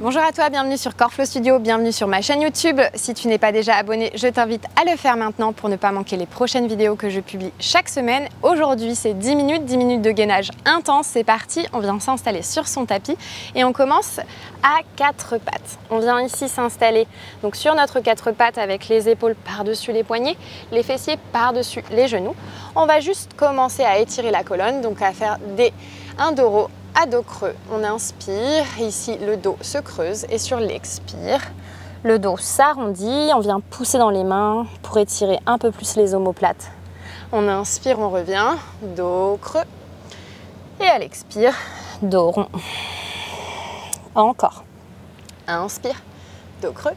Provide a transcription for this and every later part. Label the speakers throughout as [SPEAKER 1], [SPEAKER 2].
[SPEAKER 1] Bonjour à toi, bienvenue sur Coreflow Studio, bienvenue sur ma chaîne YouTube. Si tu n'es pas déjà abonné, je t'invite à le faire maintenant pour ne pas manquer les prochaines vidéos que je publie chaque semaine. Aujourd'hui, c'est 10 minutes de gainage intense. C'est parti, on vient s'installer sur son tapis et on commence à 4 pattes. On vient ici s'installer donc sur notre 4 pattes avec les épaules par-dessus les poignets, les fessiers par-dessus les genoux. On va juste commencer à étirer la colonne, donc à faire un dos à dos creux. On inspire, ici le dos se creuse et sur l'expire, le dos s'arrondit, on vient pousser dans les mains pour étirer un peu plus les omoplates. On inspire, on revient, dos creux et à l'expire, dos rond. Encore. Inspire, dos creux,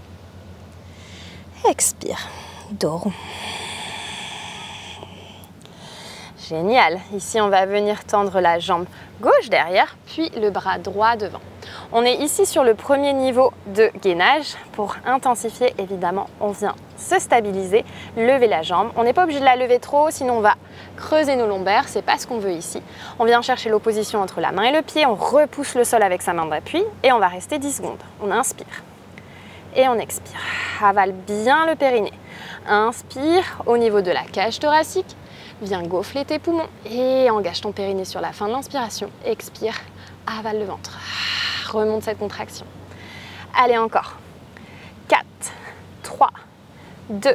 [SPEAKER 1] expire, dos rond. Génial. Ici, on va venir tendre la jambe gauche derrière, puis le bras droit devant. On est ici sur le premier niveau de gainage. Pour intensifier, évidemment, on vient se stabiliser, lever la jambe. On n'est pas obligé de la lever trop, sinon on va creuser nos lombaires. C'est pas ce qu'on veut ici. On vient chercher l'opposition entre la main et le pied. On repousse le sol avec sa main d'appui et on va rester 10 secondes. On inspire et on expire. Avale bien le périnée. Inspire au niveau de la cage thoracique. Viens gonfler tes poumons et engage ton périnée sur la fin de l'inspiration. Expire, avale le ventre. Remonte cette contraction. Allez, encore. 4, 3, 2,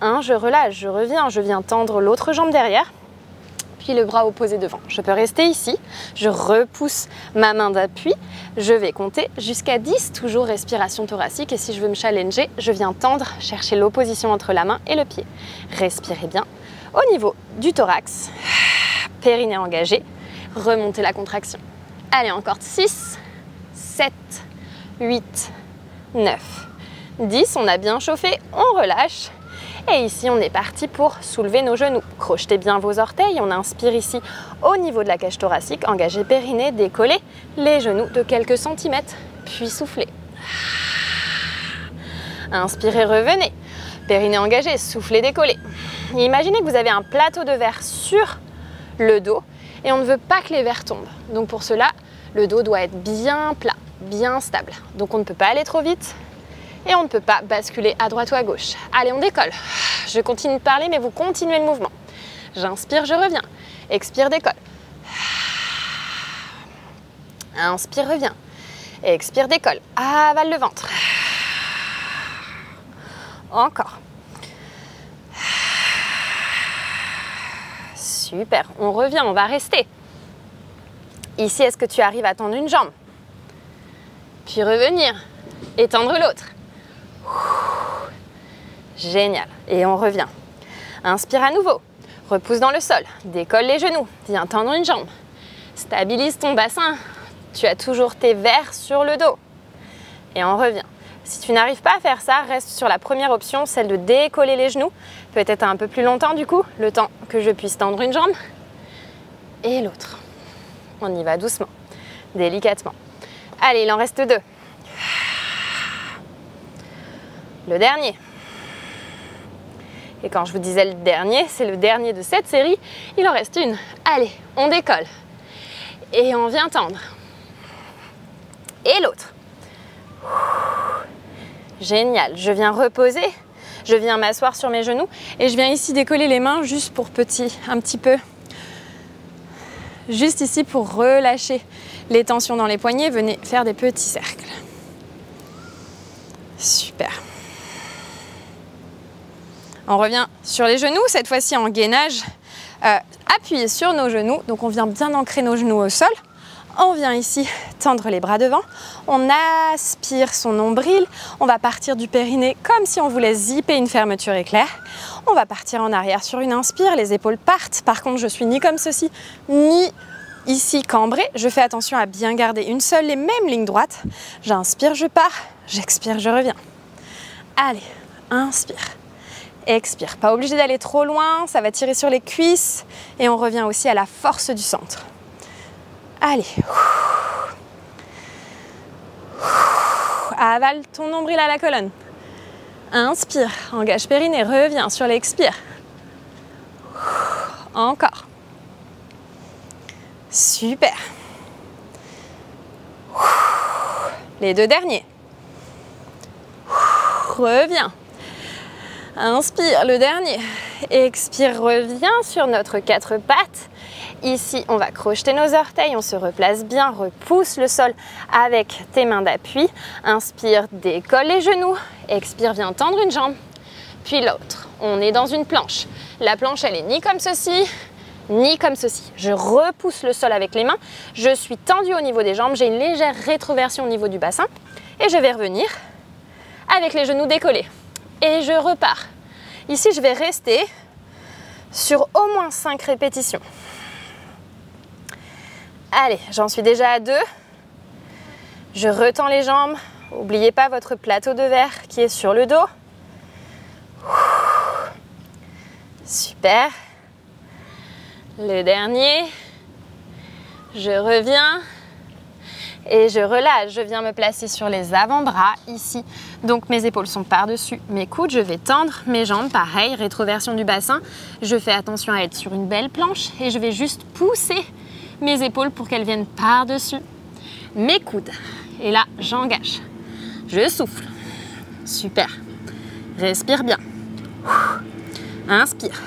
[SPEAKER 1] 1. Je relâche, je reviens. Je viens tendre l'autre jambe derrière, puis le bras opposé devant. Je peux rester ici. Je repousse ma main d'appui. Je vais compter jusqu'à 10. Toujours respiration thoracique. Et si je veux me challenger, je viens tendre, chercher l'opposition entre la main et le pied. Respirez bien. Au niveau du thorax, périnée engagé, remontez la contraction. Allez, encore 6, 7, 8, 9, 10. On a bien chauffé, on relâche. Et ici, on est parti pour soulever nos genoux. Crochetez bien vos orteils. On inspire ici au niveau de la cage thoracique. Engagez périnée, décollez les genoux de quelques centimètres, puis soufflez. Inspirez, revenez. Périnée engagé, soufflez, décollez. Imaginez que vous avez un plateau de verre sur le dos et on ne veut pas que les verres tombent. Donc pour cela, le dos doit être bien plat, bien stable. Donc on ne peut pas aller trop vite et on ne peut pas basculer à droite ou à gauche. Allez, on décolle. Je continue de parler, mais vous continuez le mouvement. J'inspire, je reviens. Expire, décolle. Inspire, reviens. Expire, décolle. Avale le ventre. Encore. Super, on revient, on va rester. Ici, est-ce que tu arrives à tendre une jambe? Puis revenir et tendre l'autre. Génial. Et on revient. Inspire à nouveau. Repousse dans le sol. Décolle les genoux. Viens tendre une jambe. Stabilise ton bassin. Tu as toujours tes verres sur le dos. Et on revient. Si tu n'arrives pas à faire ça, reste sur la première option, celle de décoller les genoux. Peut-être un peu plus longtemps du coup, le temps que je puisse tendre une jambe et l'autre. On y va doucement, délicatement. Allez, il en reste 2. Le dernier. Et quand je vous disais le dernier, c'est le dernier de cette série. Il en reste une. Allez, on décolle. Et on vient tendre. Et l'autre. Génial, je viens reposer, je viens m'asseoir sur mes genoux et je viens ici décoller les mains juste pour un petit peu. Juste ici pour relâcher les tensions dans les poignets, venez faire des petits cercles. Super. On revient sur les genoux, cette fois-ci en gainage, appuyé sur nos genoux, donc on vient bien ancrer nos genoux au sol. On vient ici tendre les bras devant, on aspire son nombril, on va partir du périnée comme si on voulait zipper une fermeture éclair. On va partir en arrière sur une inspire, les épaules partent. Par contre, je suis ni comme ceci, ni ici cambrée. Je fais attention à bien garder une seule et même ligne droite. J'inspire, je pars, j'expire, je reviens. Allez, inspire, expire. Pas obligé d'aller trop loin, ça va tirer sur les cuisses et on revient aussi à la force du centre. Allez, avale ton nombril à la colonne. Inspire, engage périnée, reviens sur l'expire. Encore. Super. Les 2 derniers. Reviens. Inspire, le dernier. Expire, reviens sur notre 4 pattes. Ici, on va crocheter nos orteils, on se replace bien, repousse le sol avec tes mains d'appui. Inspire, décolle les genoux. Expire, viens tendre une jambe. Puis l'autre. On est dans une planche. La planche, elle est ni comme ceci, ni comme ceci. Je repousse le sol avec les mains. Je suis tendue au niveau des jambes. J'ai une légère rétroversion au niveau du bassin. Et je vais revenir avec les genoux décollés. Et je repars. Ici, je vais rester sur au moins 5 répétitions. Allez, j'en suis déjà à 2. Je retends les jambes. N'oubliez pas votre plateau de verre qui est sur le dos. Super. Le dernier. Je reviens. Et je relâche. Je viens me placer sur les avant-bras ici. Donc mes épaules sont par-dessus mes coudes. Je vais tendre mes jambes. Pareil, rétroversion du bassin. Je fais attention à être sur une belle planche. Et je vais juste pousser mes épaules pour qu'elles viennent par-dessus mes coudes. Et là, j'engage. Je souffle. Super. Respire bien. Inspire.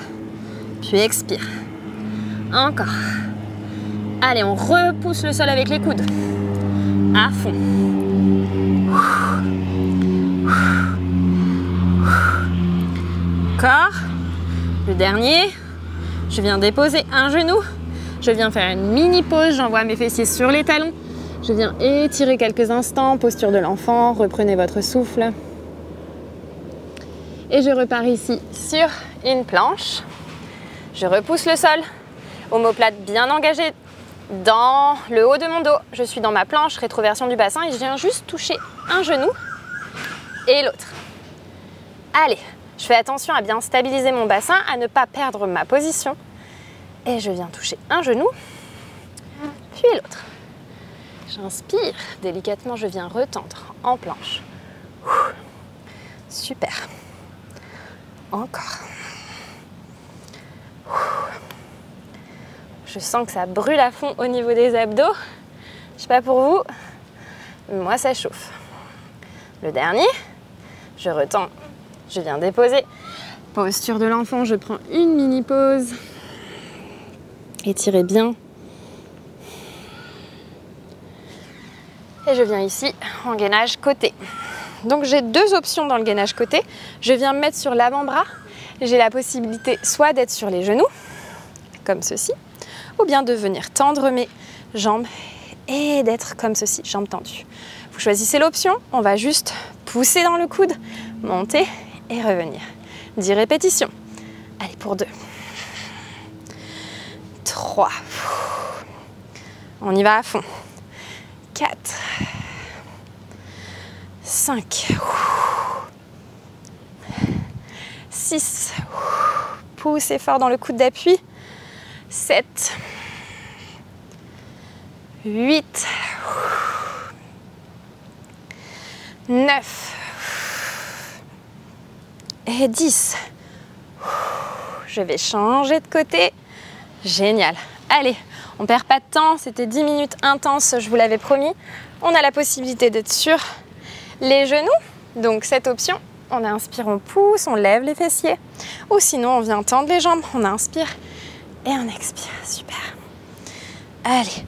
[SPEAKER 1] Puis expire. Encore. Allez, on repousse le sol avec les coudes. À fond. Encore. Le dernier. Je viens déposer un genou. Je viens faire une mini pause. J'envoie mes fessiers sur les talons. Je viens étirer quelques instants. Posture de l'enfant. Reprenez votre souffle. Et je repars ici sur une planche. Je repousse le sol. Omoplate bien engagée dans le haut de mon dos. Je suis dans ma planche, rétroversion du bassin et je viens juste toucher un genou et l'autre. Allez, je fais attention à bien stabiliser mon bassin, à ne pas perdre ma position. Et je viens toucher un genou, puis l'autre. J'inspire, délicatement je viens retendre en planche. Super. Encore. Je sens que ça brûle à fond au niveau des abdos. Je sais pas pour vous, mais moi ça chauffe. Le dernier, je retends, je viens déposer. Posture de l'enfant, je prends une mini pause. Étirez bien. Et je viens ici en gainage côté. Donc j'ai 2 options dans le gainage côté. Je viens me mettre sur l'avant-bras. J'ai la possibilité soit d'être sur les genoux, comme ceci, ou bien de venir tendre mes jambes et d'être comme ceci, jambes tendues. Vous choisissez l'option, on va juste pousser dans le coude, monter et revenir. 10 répétitions. Allez, pour 2. 3. On y va à fond. 4. 5. 6. Poussez fort dans le coude d'appui. 7. 8. 9. Et 10. Je vais changer de côté. Génial. Allez, on perd pas de temps. C'était 10 minutes intenses, je vous l'avais promis. On a la possibilité d'être sur les genoux. Donc cette option, on inspire, on pousse, on lève les fessiers. Ou sinon, on vient tendre les jambes, on inspire et on expire. Super. Allez.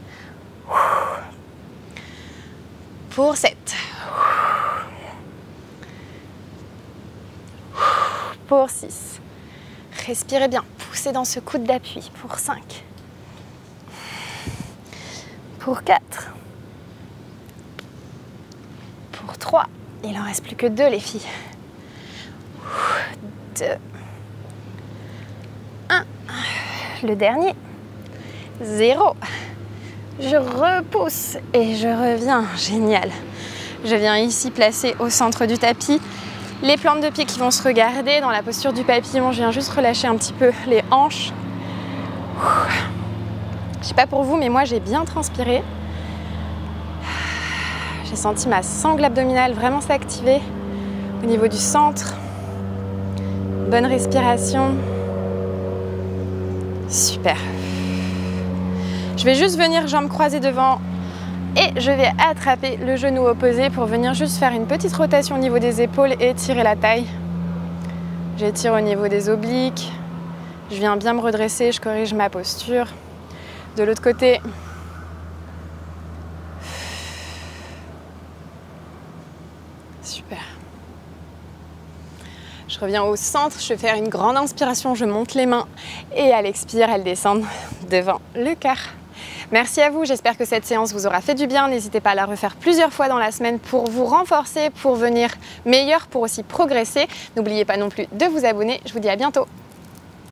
[SPEAKER 1] Pour 7. Pour 6. Respirez bien. Poussez dans ce coude d'appui. Pour 5. Pour 4. Pour 3. Il n'en reste plus que 2, les filles. 2. 1. Le dernier. 0. Je repousse et je reviens. Génial. Je viens ici placer au centre du tapis les plantes de pied qui vont se regarder dans la posture du papillon. Je viens juste relâcher un petit peu les hanches. Je sais pas pour vous, mais moi j'ai bien transpiré. J'ai senti ma sangle abdominale vraiment s'activer au niveau du centre. Bonne respiration. Super. Je vais juste venir jambes croisées devant Et je vais attraper le genou opposé pour venir juste faire une petite rotation au niveau des épaules et étirer la taille. J'étire au niveau des obliques. Je viens bien me redresser, je corrige ma posture. De l'autre côté. Super. Je reviens au centre, je vais faire une grande inspiration, je monte les mains et à l'expire, elles descendent devant le cœur. Merci à vous, j'espère que cette séance vous aura fait du bien. N'hésitez pas à la refaire plusieurs fois dans la semaine pour vous renforcer, pour venir meilleur, pour aussi progresser. N'oubliez pas non plus de vous abonner. Je vous dis à bientôt.